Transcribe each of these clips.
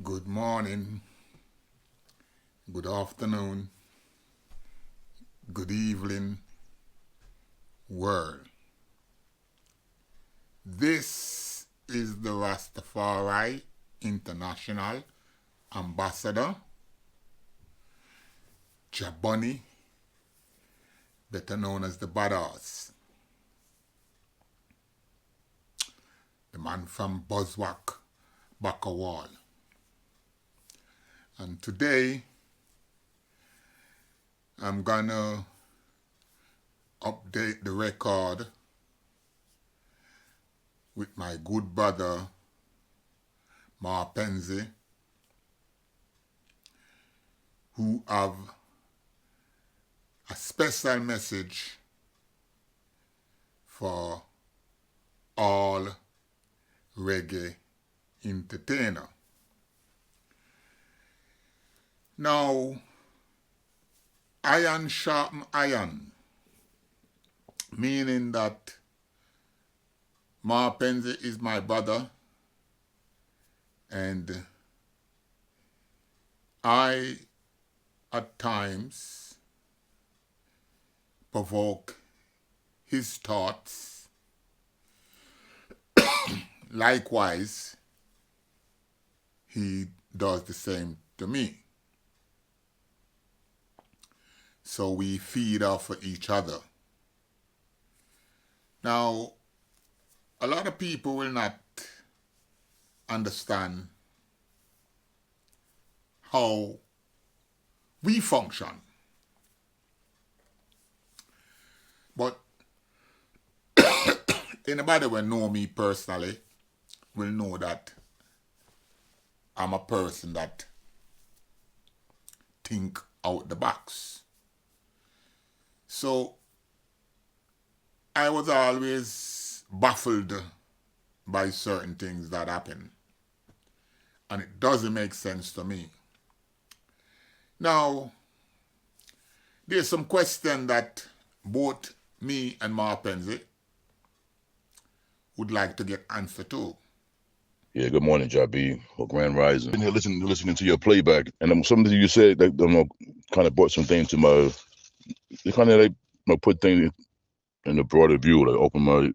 Good morning, good afternoon, good evening, world. This is the Rastafari International Ambassador, JahBunny, better known as the Badass. The man from Buzzwhack, Bakawal. And today, I'm gonna update the record with my good brother, Marpenze, who have a special message for all reggae entertainer. Now, iron sharpen iron, meaning that Marpenze is my brother, and I, at times, provoke his thoughts. Likewise, he does the same to me. So we feed off of each other. Now, a lot of people will not understand how we function. But anybody who know me personally will know that I'm a person that think out the box. So I was always baffled by certain things that happen, and it doesn't make sense to me. Now, there's some question that both me and Marpenze would like to get answer to. Yeah, good morning, JB, or Grand Rising. Been here listening to your playback, and some of you said that kind of brought some things to my. It kind of put things in a broader view, like open my,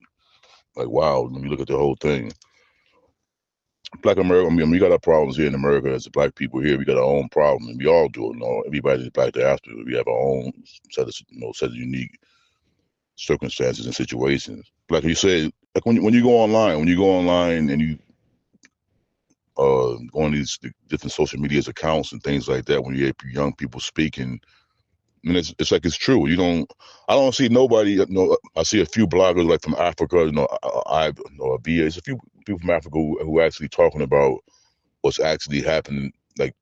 like wow, when you look at the whole thing. Black America, I mean, we got our problems here in America as black people here. We got our own problems, and we all do it. Everybody is black diaspora. We have our own set of unique circumstances and situations. Like you said, like when you go online and you go on these different social media accounts and things like that, when you hear young people speaking, and it's like it's true. I don't see nobody. I see a few bloggers like from Africa. There's a few people from Africa who are actually talking about what's actually happening. Like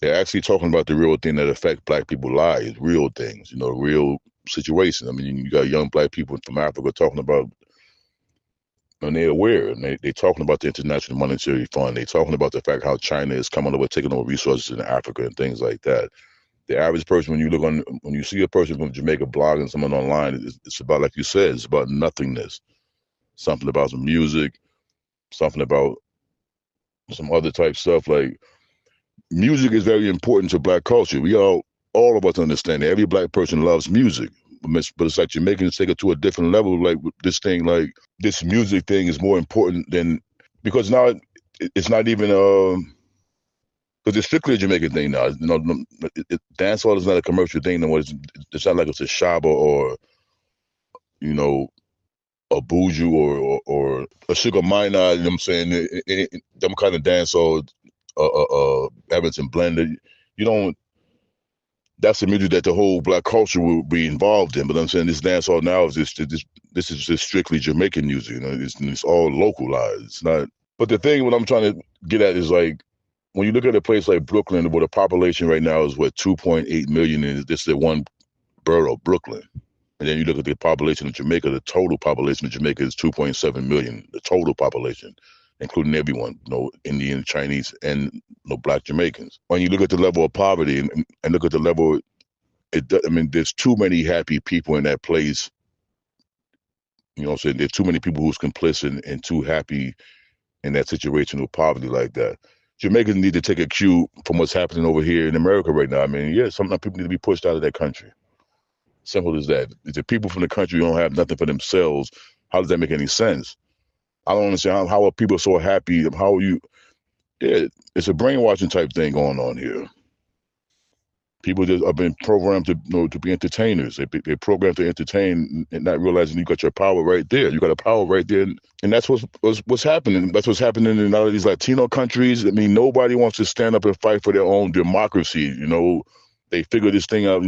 they're actually talking about the real thing that affect black people's lives, real things. Real situations. I mean, you got young black people from Africa talking about. And they're aware, and they're talking about the International Monetary Fund. They're talking about the fact how China is coming over, taking over resources in Africa and things like that. The average person, when you see a person from Jamaica blogging someone online, it's about, like you said, it's about nothingness. Something about some music, something about some other type stuff. Like music is very important to black culture. We all of us understand that every black person loves music. But it's like Jamaicans take it to a different level. Like this thing, like this music thing is more important than, because now it's not even because it's strictly a Jamaican thing now. Dancehall is not a commercial thing no more. It's not like it's a shaba or a buju or a sugar minor. You know what I'm saying? Them kind of dancehall, Everton blended. You don't. That's the music that the whole black culture will be involved in. But I'm saying this dancehall now is this is just strictly Jamaican music. It's all localized. It's not. But the thing, what I'm trying to get at is like, when you look at a place like Brooklyn, where the population right now is 2.8 million, and this is the one borough, Brooklyn. And then you look at the population of Jamaica, the total population of Jamaica is 2.7 million, the total population, including everyone, Indian, Chinese, and black Jamaicans. When you look at the level of poverty and look at the level, there's too many happy people in that place. You know what I'm saying? There's too many people who's complicit and too happy in that situation of poverty like that. Jamaicans need to take a cue from what's happening over here in America right now. I mean, yeah, sometimes people need to be pushed out of that country. Simple as that. If the people from the country don't have nothing for themselves, how does that make any sense? I don't understand how are people so happy. How are you? Yeah, it's a brainwashing type thing going on here. People just have been programmed to to be entertainers. They're programmed to entertain and not realizing you got your power right there. You got a power right there, and that's what's happening. That's what's happening in a lot of these Latino countries. I mean, nobody wants to stand up and fight for their own democracy. They figure this thing out.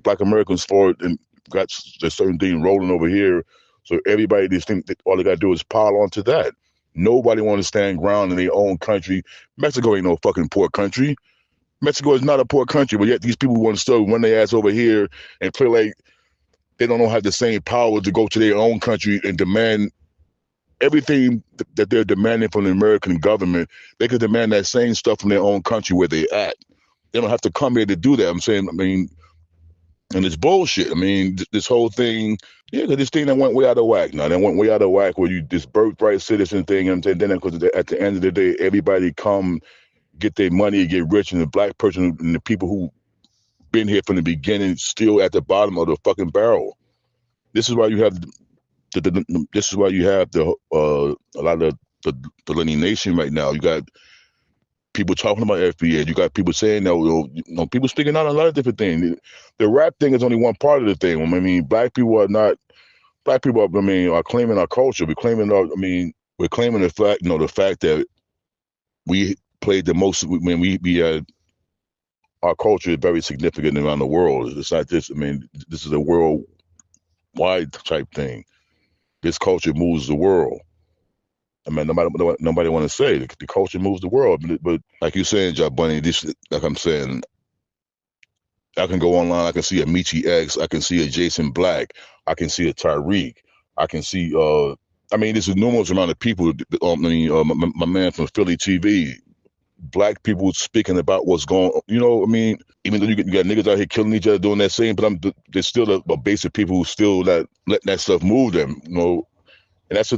Black Americans for it and got a certain thing rolling over here. So everybody just think that all they got to do is pile onto that. Nobody want to stand ground in their own country. Mexico ain't no fucking poor country. Mexico is not a poor country, but yet these people want to still run their ass over here and play like they don't have the same power to go to their own country and demand everything that they're demanding from the American government. They could demand that same stuff from their own country where they at. They don't have to come here to do that. I'm saying, and it's bullshit. This whole thing, this thing that went way out of whack. Now, that went way out of whack where this birthright citizen thing, and then because at the end of the day, everybody come get their money, get rich, and the black person and the people who been here from the beginning still at the bottom of the fucking barrel. This is why you have this is why you have a lot of the delineation right now. You got people talking about FBA. You got people saying that, people speaking out on a lot of different things. The rap thing is only one part of the thing. Black people are claiming our culture. We're claiming the fact that we played the most. Our culture is very significant around the world. It's not just, this is a worldwide type thing. This culture moves the world. Nobody want to say the culture moves the world, but like you're saying, JahBunny, like I'm saying, I can go online, I can see a Michi X, I can see a Jason Black, I can see a Tyreek, I can see, there's a numerous amount of people. My man from Philly TV, black people speaking about what's going on. Even though you got niggas out here killing each other doing that same, but there's still a base of people who still let that stuff move them. And it's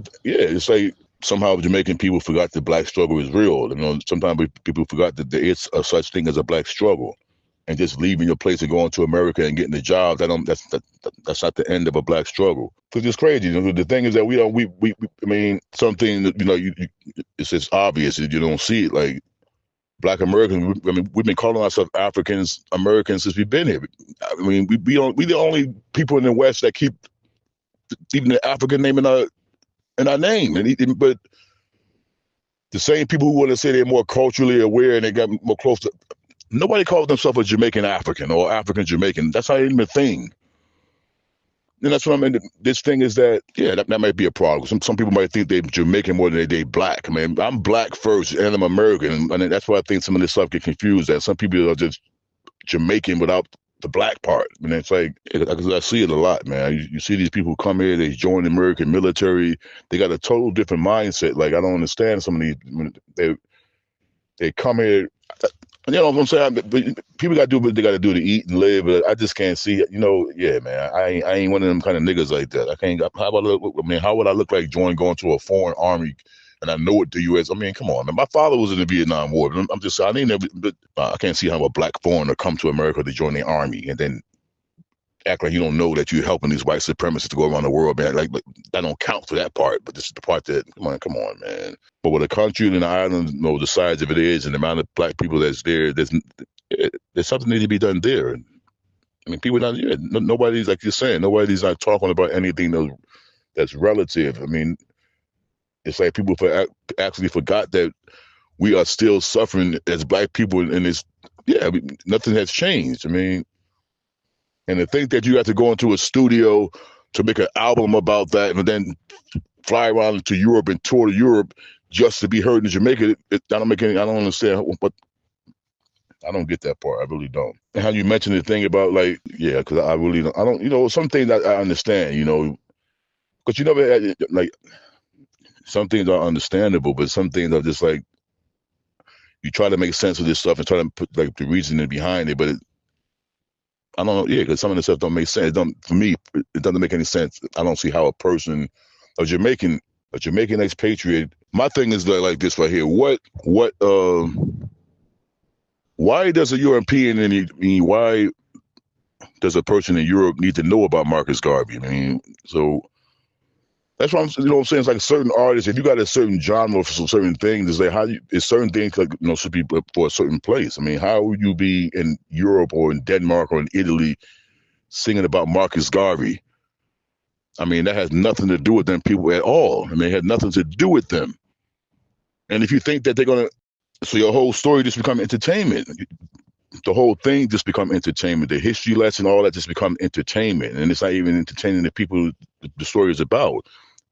like somehow Jamaican people forgot the black struggle is real. Sometimes people forgot that there is a such thing as a black struggle, and just leaving your place and going to America and getting a job. That's not the end of a black struggle. Because it's crazy. The thing is that something that it's just obvious that you don't see it. Like Black Americans, we've been calling ourselves Africans Americans since we've been here. We the only people in the West that keep even the African name in our name. But the same people who want to say they're more culturally aware and they got more close to, nobody calls themselves a Jamaican African or African Jamaican. That's not even a thing. And that's what this thing is that, that might be a problem. Some people might think they're Jamaican more than they black. I'm black first and I'm American. And that's why I think some of this stuff get confused. That some people are just Jamaican without the black part. It's like, I see it a lot, man. You see these people come here, they join the American military. They got a total different mindset. Like, I don't understand some of these. They come here. You know what I'm saying? People got to do what they got to do to eat and live. But I just can't see it. Man, I ain't one of them kind of niggas like that. I can't. How would I look like going to a foreign army? And I know it, the U.S. Come on, man. My father was in the Vietnam War. I'm just saying, I can't see how a black foreigner come to America to join the army and then act like you don't know that you're helping these white supremacists to go around the world, man. Like that don't count for that part. But this is the part that, come on, man. But with a country and an island, the size of it is and the amount of black people that's there, there's something need to be done there. People not, nobody's, like you're saying, nobody's not talking about anything that's relative. It's like people actually forgot that we are still suffering as black people in this. Nothing has changed. And to think that you have to go into a studio to make an album about that and then fly around to Europe and tour to Europe just to be heard in Jamaica, I don't understand. But I don't get that part. I really don't. And how you mentioned the thing about because I really don't. I don't. Some things I understand. Because some things are understandable, but some things are just like you try to make sense of this stuff and try to put the reasoning behind it, but I don't know, because some of the stuff don't make sense. For me, it doesn't make any sense. I don't see how a a Jamaican expatriate. My thing is like this right here. Why does a European why does a person in Europe need to know about Marcus Garvey? I mean, so that's what I'm, what I'm saying. It's like certain artists, if you got a certain genre for certain things, it's like it's certain things like, should be for a certain place. I mean, how would you be in Europe or in Denmark or in Italy singing about Marcus Garvey? I mean, that has nothing to do with them people at all. I mean, it had nothing to do with them. And if you think that they're going to, so your whole story just become entertainment. The whole thing just become entertainment. The history lesson, all that just become entertainment. And it's not even entertaining the people the story is about.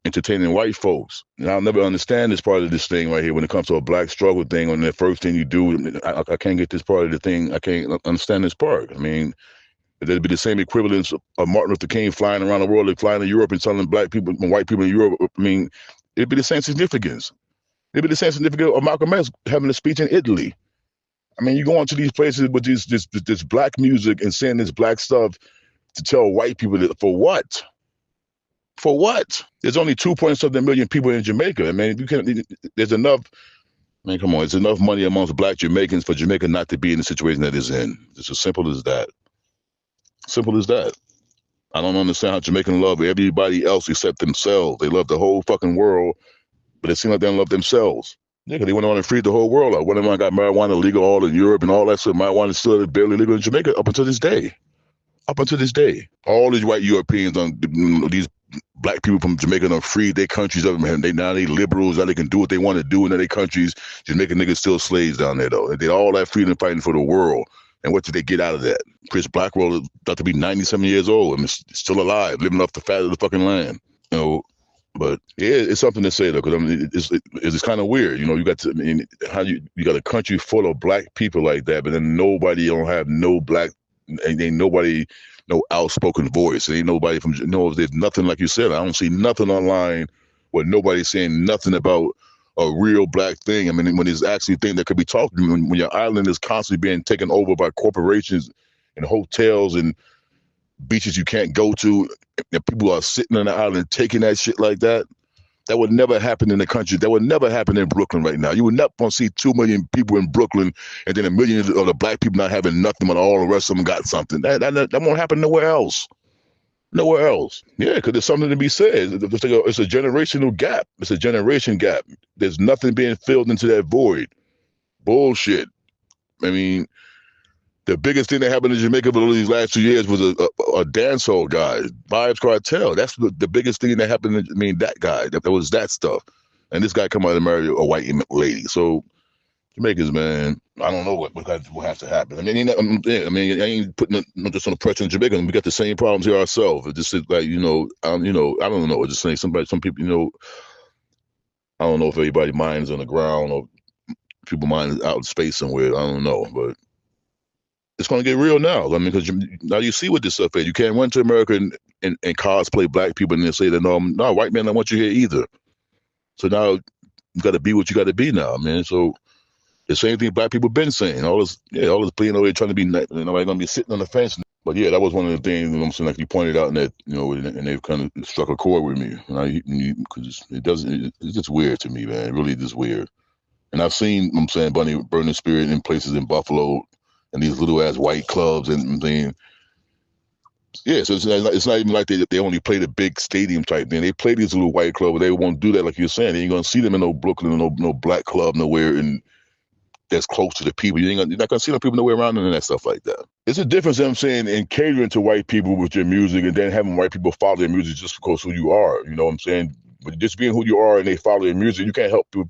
Entertaining white folks. And I'll never understand this part of this thing right here when it comes to a black struggle thing. On the first thing you do, I can't get this part of the thing. I can't understand this part. I mean, there'd be the same equivalence of Martin Luther King flying around the world, like flying to Europe and telling black people and white people in Europe. I mean, it'd be the same significance. It'd be the same significance of Malcolm X having a speech in Italy. I mean, you go into these places with this black music and saying this black stuff to tell white people that for what? For what? There's only 2.7 million people in Jamaica. I mean, you can't. There's enough. I mean, come on. There's enough money amongst black Jamaicans for Jamaica not to be in the situation that it's in. It's as simple as that. Simple as that. I don't understand how Jamaicans love everybody else except themselves. They love the whole fucking world, but it seems like they don't love themselves. Yeah, they went on and freed the whole world out. One of them got marijuana legal all in Europe and all that stuff. Marijuana is still barely legal in Jamaica up until this day. Up until this day. All these white Europeans, these black people from Jamaica done freed their countries of them. Now they liberals, now they can do what they want to do in their countries. Jamaican niggas still slaves down there, though. They did all that freedom fighting for the world. And what did they get out of that? Chris Blackwell is about to be 97 years old and still alive, living off the fat of the fucking land. But yeah, it's something to say though, because I mean, it's kind of weird. You got to, I mean, how you got a country full of black people like that, but then nobody don't have no black, ain't nobody, no outspoken voice. Ain't nobody from, there's nothing like you said. I don't see nothing online where nobody's saying nothing about a real black thing. I mean, when there's actually thing that could be talked to, when your island is constantly being taken over by corporations and hotels and beaches you can't go to, and people are sitting on the island taking that shit like that. That would never happen in the country. That would never happen in Brooklyn right now. You would not want to see 2 million people in Brooklyn and then 1 million of the black people not having nothing, but all the rest of them got something. That won't happen nowhere else. Nowhere else. Yeah, because there's something to be said. It's a generational gap. It's a generation gap. There's nothing being filled into that void. Bullshit. I mean, the biggest thing that happened in Jamaica for these last 2 years was a dancehall guy, Vibes Cartel. That's the biggest thing that happened. I mean, that guy, that was that stuff. And this guy come out and marry a white lady. So Jamaicans, man, I don't know what has to happen. I mean, I ain't putting just on the pressure on Jamaica. We got the same problems here ourselves. It just is like, I don't know. It's just saying some people, I don't know if everybody's mind is on the ground or people mind is out in space somewhere. I don't know, but it's going to get real now. I mean, because now you see what this stuff is. You can't run to America and cosplay black people and then say that, no, white man, I want you here either. So now you got to be what you got to be now, man. So the same thing black people been saying. All this being over there trying to be, nobody going to be sitting on the fence. But yeah, that was one of the things, I'm saying, like you pointed out, and that, and they've kind of struck a chord with me. Because it's just weird to me, man. It really just weird. And I've seen, I'm saying, Bunny burn the spirit in places in Buffalo, and these little ass white clubs and thing. Yeah, so it's not even like they only play the big stadium type thing. They play these little white clubs, but they won't do that like you're saying. You ain't gonna see them in no Brooklyn or no black club nowhere and that's close to the people. You're not gonna see no people nowhere around and that stuff like that. It's a difference, I'm saying, in catering to white people with your music and then having white people follow your music just because who you are. You know what I'm saying? But just being who you are and they follow your music, you can't help people.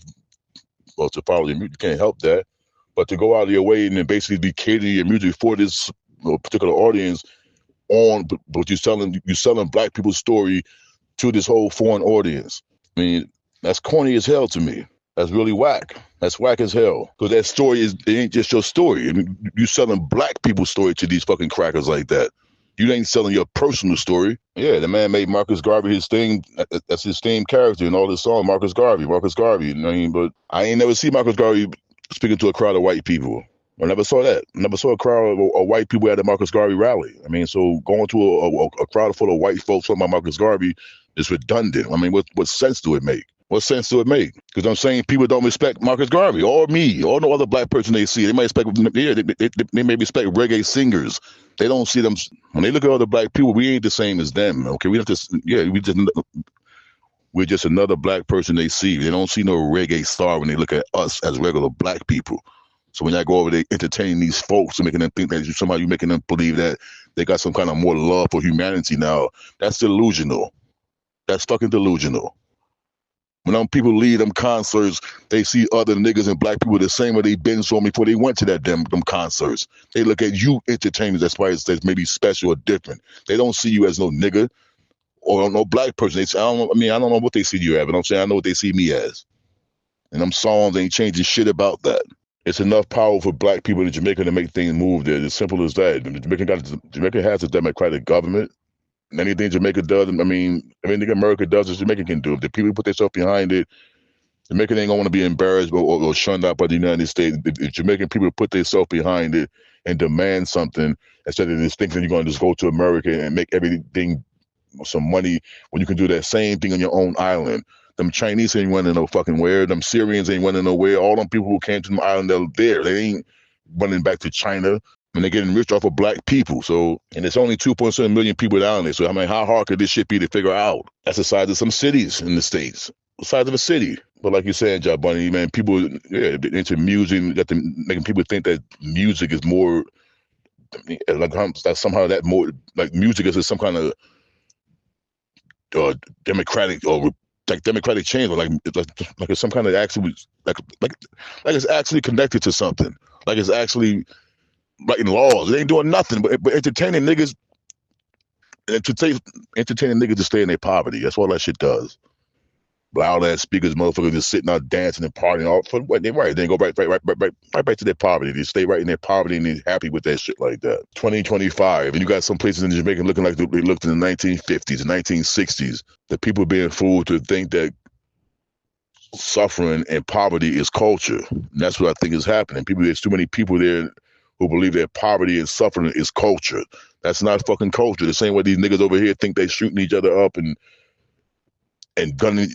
Well, to follow your music, you can't help that. But to go out of your way and then basically be catering your music for this particular audience but you're selling black people's story to this whole foreign audience. I mean, that's corny as hell to me. That's really whack. That's whack as hell. Because that story it ain't just your story. I mean, you selling black people's story to these fucking crackers like that. You ain't selling your personal story. Yeah, the man made Marcus Garvey his thing. That's his theme character in all his songs. Marcus Garvey. You know what I mean? But I ain't never see Marcus Garvey speaking to a crowd of white people. I never saw that. I never saw a crowd of white people at a Marcus Garvey rally. I mean, so going to a crowd full of white folks talking about Marcus Garvey is redundant. I mean, what sense do it make? What sense do it make? Because I'm saying people don't respect Marcus Garvey or me or no other black person they see. They might respect, yeah, they may respect reggae singers. They don't see them when they look at other black people. We ain't the same as them. Okay, we have to, yeah, we're just another black person they see. They don't see no reggae star when they look at us as regular black people. So when I go over there entertaining these folks and making them think that somehow you're making them believe that they got some kind of more love for humanity now, that's delusional. That's fucking delusional. When them people leave them concerts, they see other niggas and black people the same way they been saw me before they went to them concerts. They look at you entertainers that's maybe special or different. They don't see you as no nigga or no black person. They say, I don't know what they see you as, but I'm saying I know what they see me as. And them songs ain't changing shit about that. It's enough power for black people in Jamaica to make things move there. It's as simple as that. Jamaica has a democratic government. Anything Jamaica does, anything America does, Jamaica can do. If the people put themselves behind it, Jamaica ain't gonna want to be embarrassed or shunned out by the United States. If Jamaican people put themselves behind it and demand something, instead of just thinking you're gonna just go to America and make everything some money when you can do that same thing on your own island. Them Chinese ain't running no fucking where. Them Syrians ain't running nowhere. All them people who came to the island, they're there. They ain't running back to China. And they're getting rich off of black people. So, and there's only 2.7 million people down there. So, how hard could this shit be to figure out? That's the size of some cities in the States. The size of a city. But like you said, JahBunny, man, people into music, making people think that music is more, like that somehow that more, like music is some kind of democratic or like democratic change, or like it's some kind of actually like it's actually connected to something, like it's actually writing laws. It ain't doing nothing but entertaining niggas, entertaining niggas to stay in their poverty. That's all that shit does. Loud ass speakers, motherfuckers just sitting out dancing and partying all for what they right. They go right back to their poverty. They stay right in their poverty and they're happy with that shit like that. 2025, and you got some places in Jamaica looking like they looked in the 1950s, 1960s. The people being fooled to think that suffering and poverty is culture. And that's what I think is happening. There's too many people there who believe that poverty and suffering is culture. That's not fucking culture. The same way these niggas over here think they shooting each other up and gunning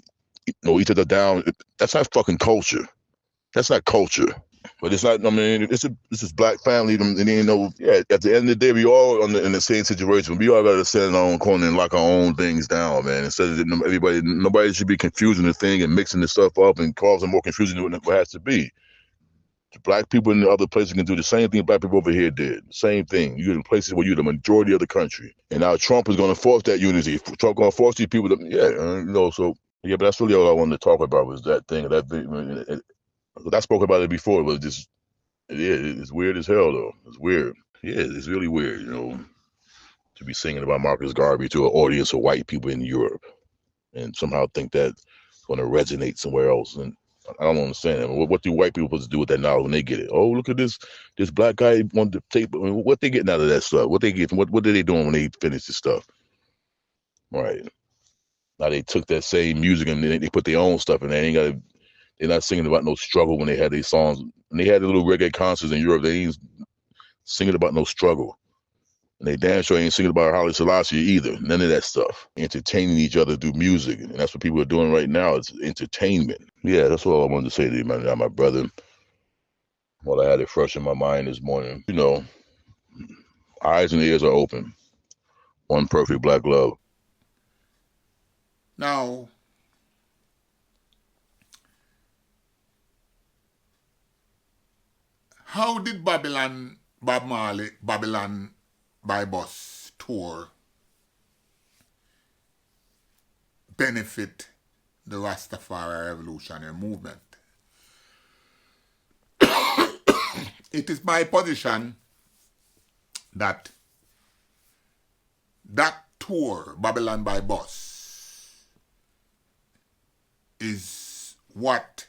each other down. That's not fucking culture. That's not culture. But it's not. This is black family. And yeah. At the end of the day, we all in the same situation. We all gotta sit in our own corner and lock our own things down, man. Instead of nobody should be confusing the thing and mixing the stuff up and causing more confusion than what has to be. Black people in the other places can do the same thing black people over here did. Same thing. You're in places where you're the majority of the country, and now Trump is going to force that unity. Trump going to force these people to, So yeah, but that's really all I wanted to talk about was that thing. I spoke about it before, but it's weird as hell though. It's weird. Yeah, it's really weird, to be singing about Marcus Garvey to an audience of white people in Europe, and somehow think that's going to resonate somewhere else. And I don't understand. What do white people supposed to do with that knowledge when they get it? Oh, look at this black guy wanted to take. What they getting out of that stuff? What they getting? What are they doing when they finish this stuff? Right. Now they took that same music and they put their own stuff in there. They're not singing about no struggle when they had these songs. When they had the little reggae concerts in Europe, they ain't singing about no struggle. And they damn sure ain't singing about Haile Selassie either. None of that stuff. Entertaining each other through music. And that's what people are doing right now. It's entertainment. Yeah, that's all I wanted to say to you, man. My brother. While I had it fresh in my mind this morning. Eyes and ears are open. One perfect black love. Now, how did Bob Marley, Babylon by Bus tour benefit the Rastafari revolutionary movement? It is my position that tour, Babylon by Bus, is what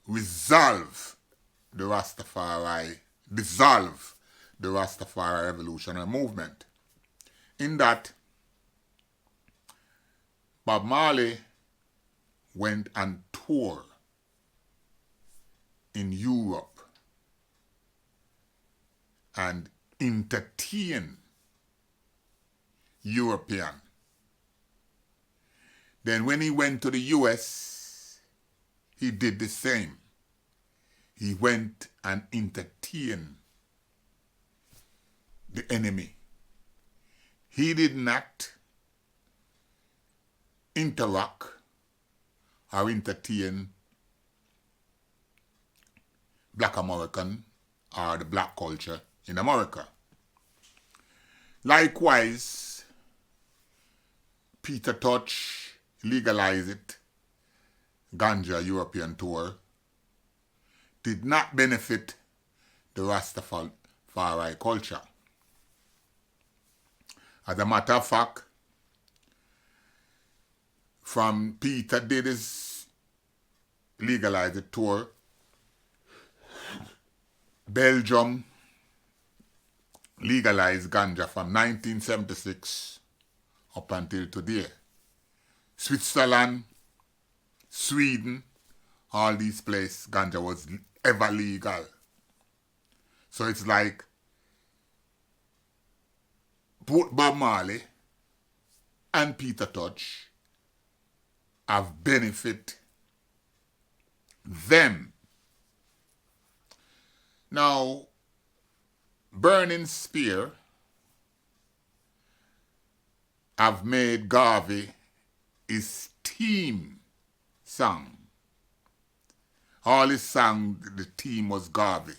dissolve the Rastafari revolutionary movement. In that, Bob Marley went and toured in Europe and entertained European Then when he went to the US, he did the same. He went and entertained the enemy. He did not interact or entertain Black American or the black culture in America. Likewise, Peter Tosh legalized it, Ganja European tour, did not benefit the Rastafari culture. As a matter of fact, from Peter did his legalized tour, Belgium legalized ganja from 1976 up until today. Switzerland, Sweden, all these places, ganja was ever legal. So it's like both Bob Marley and Peter Tosh have benefit them. Now, Burning Spear have made Garvey his theme song. All his song, the theme was Garvey.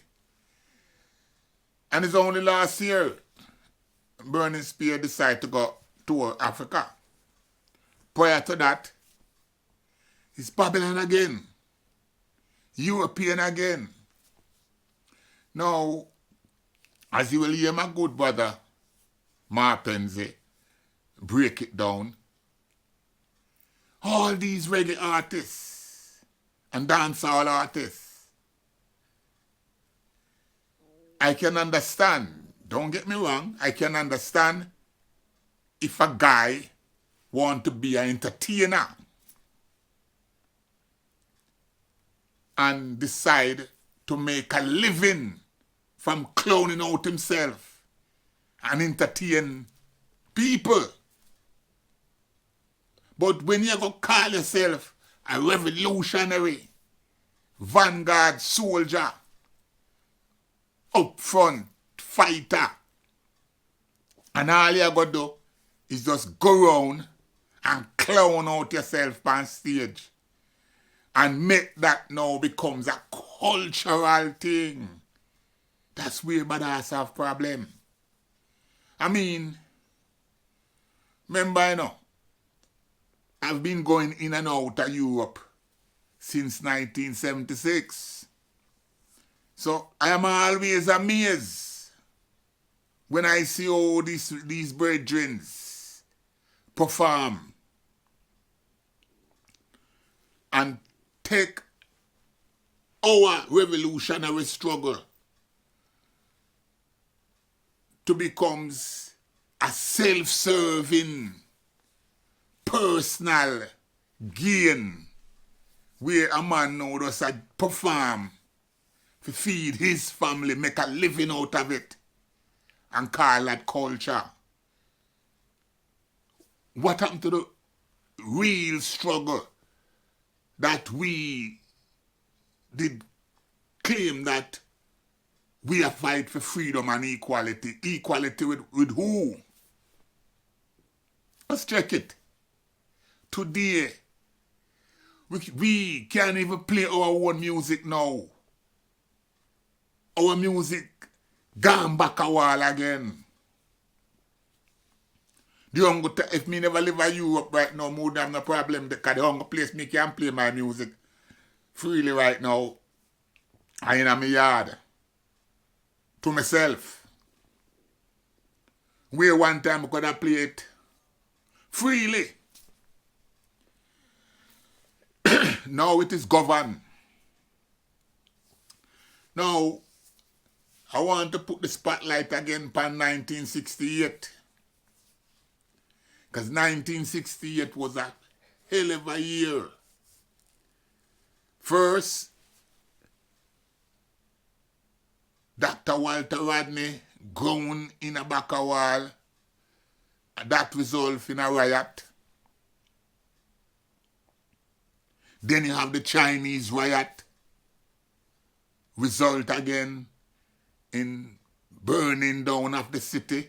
And it's only last year Burning Spear decided to go tour Africa. Prior to that, it's Babylon again. European again. Now, as you will hear my good brother Marpenze break it down, all these reggae artists and dancehall artists, I can understand, don't get me wrong, I can understand if a guy want to be an entertainer and decide to make a living from clowning out himself and entertain people. But when you go call yourself a revolutionary, vanguard soldier, upfront fighter, and all you got to do is just go around and clown out yourself on stage and make that now becomes a cultural thing. That's where badass have problem. I mean, remember, you know, I've been going in and out of Europe since 1976. So I am always amazed when I see all these brethren perform and take our revolutionary struggle to become a self-serving, personal gain where a man now does perform to feed his family, make a living out of it, and call that culture. What happened to the real struggle that we did claim that we are fight for freedom and equality? Equality with who? Let's check it. Today, we can't even play our own music now. Our music gone back a while again. If me never live in Europe right now, more than no problem, because the hunger place me can play my music freely right now. I in my yard. To myself. Where one time I could have play it freely. Now it is governed. Now, I want to put the spotlight again upon 1968. Because 1968 was a hell of a year. First, Dr. Walter Rodney ground in a back a wall. That resulted in a riot. Then you have the Chinese riot. Result again in burning down of the city.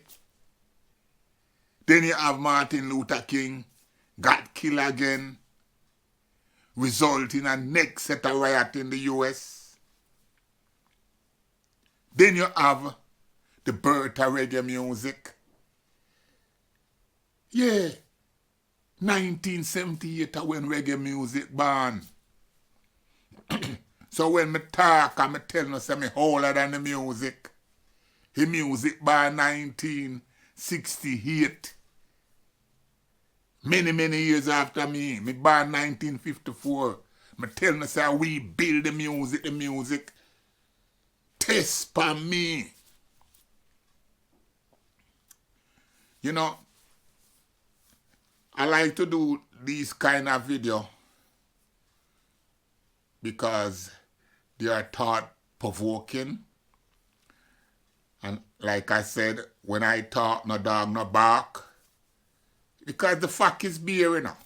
Then you have Martin Luther King got killed again. Result in a next set of riot in the US. Then you have the birth of reggae music. Yeah, 1978 when reggae music born. So when me talk and me tell you say me older than the music. The music born 1968. Many years after me. Me born 1954. Me tell you say we build the music. Test for me. You know, I like to do these kind of video because they are thought-provoking. And like I said, when I talk, no dog, no bark. Because the fact is beer, you know.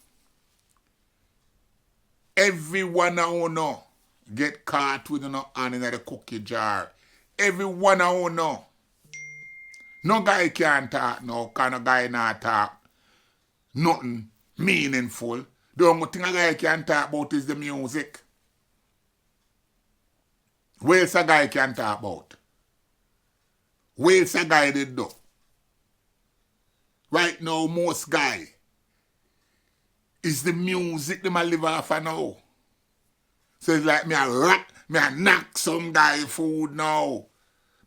Everyone I know get caught with no hand in the cookie jar. Everyone I know. No guy can talk no, because no guy not talk nothing meaningful. The only thing a guy can talk about is the music. What else a guy can talk about? What else a guy did do? Right now, most guy is the music them a live off of now. So it's like me a knock some guy food now.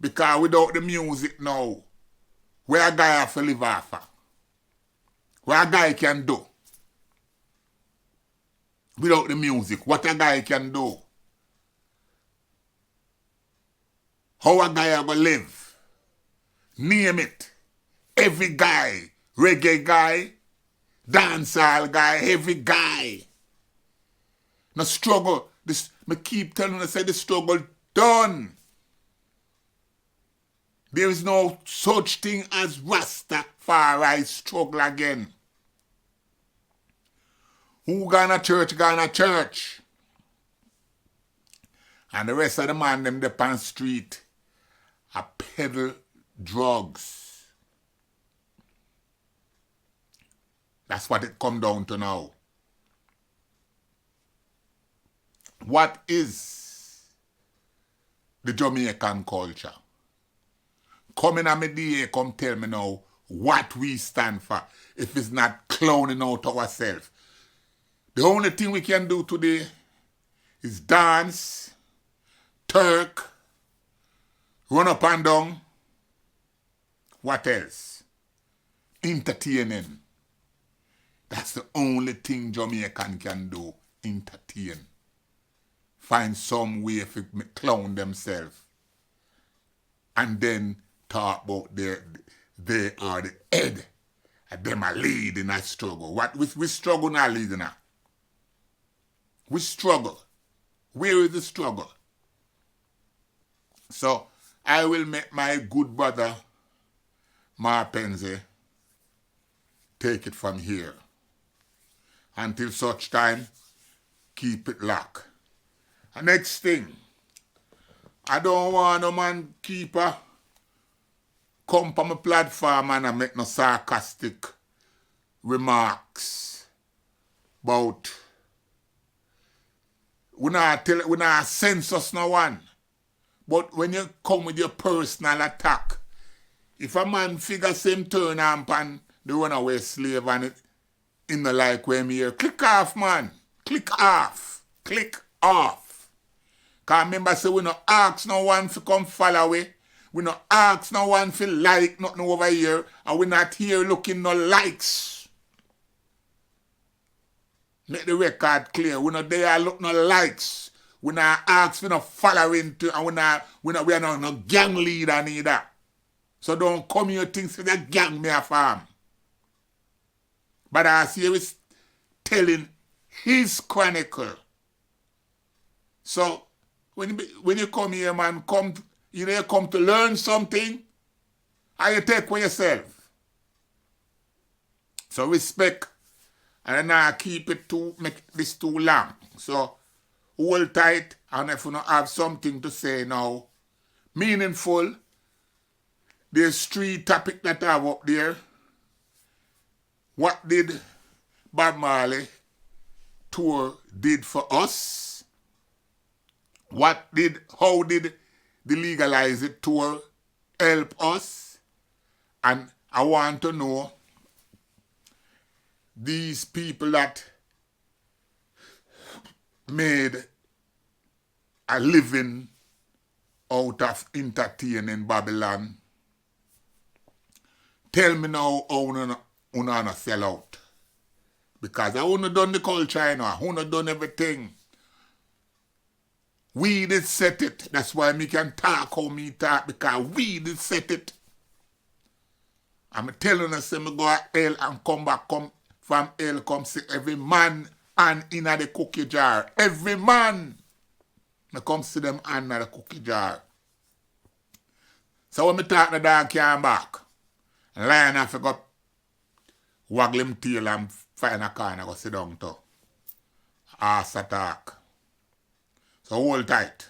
Because without the music now, where a guy have to live off of? What a guy can do? Without the music, what a guy can do? How a guy going to live? Name it. Every guy, reggae guy, dancehall guy, every guy. No struggle. This, me keep telling you, say the struggle done. There is no such thing as Rastafari struggle again. Who gonna church, gonna church. And the rest of the man, them the pan street, a peddle drugs. That's what it come down to now. What is the Jamaican culture? Come in on me DA, come tell me now what we stand for if it's not clowning out ourselves. The only thing we can do today is dance, Turk, run up and down. What else? Entertaining. That's the only thing Jamaican can do. Entertain. Find some way to clown themselves. And then talk about they are the head. And them are leading that struggle. What we struggle not leading now. We struggle. Where is the struggle? So I will make my good brother Marpenze take it from here. Until such time, keep it locked. And next thing, I don't want no man keeper come on my platform and make no sarcastic remarks about we not censors no one. But when you come with your personal attack, if a man figure same turn and the runaway slave and it in the like when me here, click off, man. Click off. Click off. Because remember, say we no ask no one to come follow we. We no ask no one to like nothing over here. And we not here looking no likes. Make the record clear. We not there look no likes. We not ask for no following to, and we are not no gang leader neither. So don't come here things for the gang me a farm. But as he is telling his chronicle. So when you come here, man, you come to learn something, and you take for yourself. So respect And I keep it to make this too long. So hold tight, and if you don't have something to say now, meaningful, there's 3 topics that I have up there. What did Bob Marley tour did for us? How did the Legalize It tour help us? And I want to know these people that made a living out of entertaining Babylon. Tell me now how you sell out. Because I wouldn't done the culture, you know. I wouldn't done everything. We did set it. That's why me can talk how me talk, because we did set it. I'm telling you, say me go to hell and come back from hell, come see every man and in the cookie jar. Every man. I come see them hand in the cookie jar. So when me talk, the dog came back. Lion I forgot waggle him tail and find a corner go sit down to. Ass attack. So hold tight.